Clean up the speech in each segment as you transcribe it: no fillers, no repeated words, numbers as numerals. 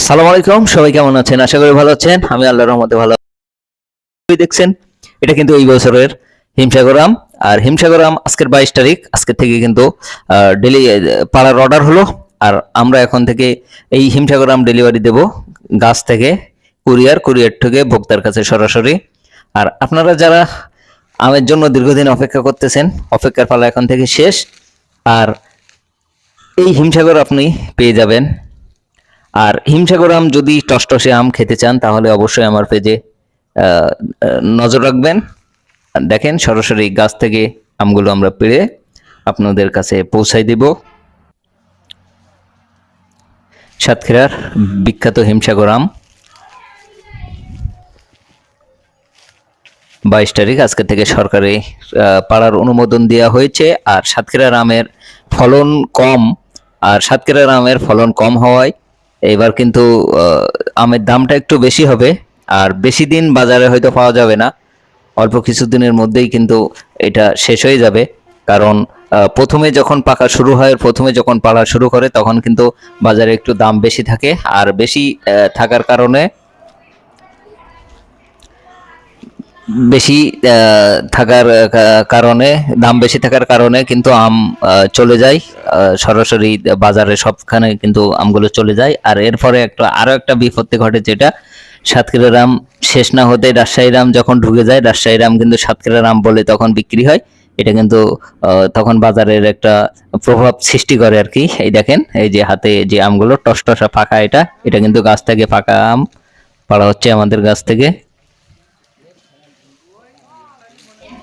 আসসালামু আলাইকুম, সবাই কেমন আছেন? আশা করি ভালো আছেন। আমি আল্লাহর রহমতে ভালো আছি। দেখছেন, এটা কিন্তু এই বছরের হিমসাগর আম। আর হিমসাগর আম আজকের 22 তারিখ, আজকের থেকে কিন্তু ডেলি পাড়ার অর্ডার হলো। আর আমরা এখন থেকে এই হিমসাগর আম ডেলিভারি দেব গাছ থেকে, কুরিয়ার থেকে ভোক্তার কাছে সরাসরি। আর আপনারা যারা আমের জন্য দীর্ঘদিন অপেক্ষা করতেছেন, অপেক্ষার পালা এখন থেকে শেষ। আর এই হিমসাগর আপনি পেয়ে যাবেন। আর হিমসাগর আম যদি টসটসে আম খেতে চান তাহলে অবশ্যই আমার পেজে নজর রাখবেন। আর দেখেন, সরাসরি গাছ থেকে আমগুলো আমরা পেড়ে আপনাদের কাছে পৌঁছাই দিব। সাতক্ষীরার বিখ্যাত হিমসাগর আম 22 তারিখ আজকে থেকে সরকারি পাড়ার অনুমোদন দেওয়া হয়েছে। আর সাতক্ষীরার আমের ফলন কম, আর সাতক্ষীরার আমের ফলন কম হওয়ায় এবার কিন্তু আমের দামটা একটু বেশি হবে। আর বেশি দিন বাজারে হয়তো পাওয়া যাবে না, অল্প কিছুদিনের মধ্যেই কিন্তু এটা শেষ হয়ে যাবে। কারণ প্রথমে যখন পাকা শুরু হয়, প্রথমে যখন পাড়া শুরু করে তখন কিন্তু বাজারে একটু দাম বেশি থাকে। আর বেশি থাকার কারণে বেশি কারণে দাম বেশি থাকার কারণে কিন্তু আম চলে যায় সরাসরি বাজারে, সবখানে কিন্তু আমগুলো চলে যায়। আর এরপরে আরো একটা বিপত্তি ঘটে, যেটা সাতক্ষীরার আম শেষ না হতে রাজশাহীর আম যখন ঢুকে যায়, রাজশাহীর আম কিন্তু সাতক্ষীরার আম বলে তখন বিক্রি হয়। এটা কিন্তু তখন বাজারের একটা প্রভাব সৃষ্টি করে আর কি। এই দেখেন, এই যে হাতে যে আমগুলো টসটসা পাকা, এটা কিন্তু গাছ থেকে পাকা আম পাড়া হচ্ছে আমাদের গাছ থেকে।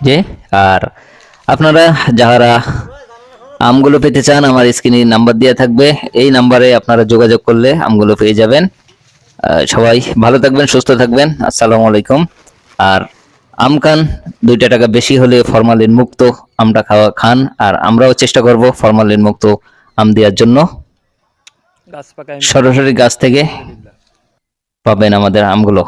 যে আর আপনারা যারা আমগুলো পেতে চান, আমার স্ক্রিনে নাম্বার দেওয়া থাকবে, এই নাম্বারে আপনারা যোগাযোগ করলে আমগুলো পেয়ে যাবেন। সবাই ভালো থাকবেন, সুস্থ থাকবেন। আসসালামু আলাইকুম। আর আম খান, 2 টাকা বেশি হলে ফরমালিন মুক্ত আমটা খান। আর আমরাও চেষ্টা করব ফরমালিন মুক্ত আম দেওয়ার জন্য। সরাসরি গাছ থেকে পাবেন আমাদের আমগুলো।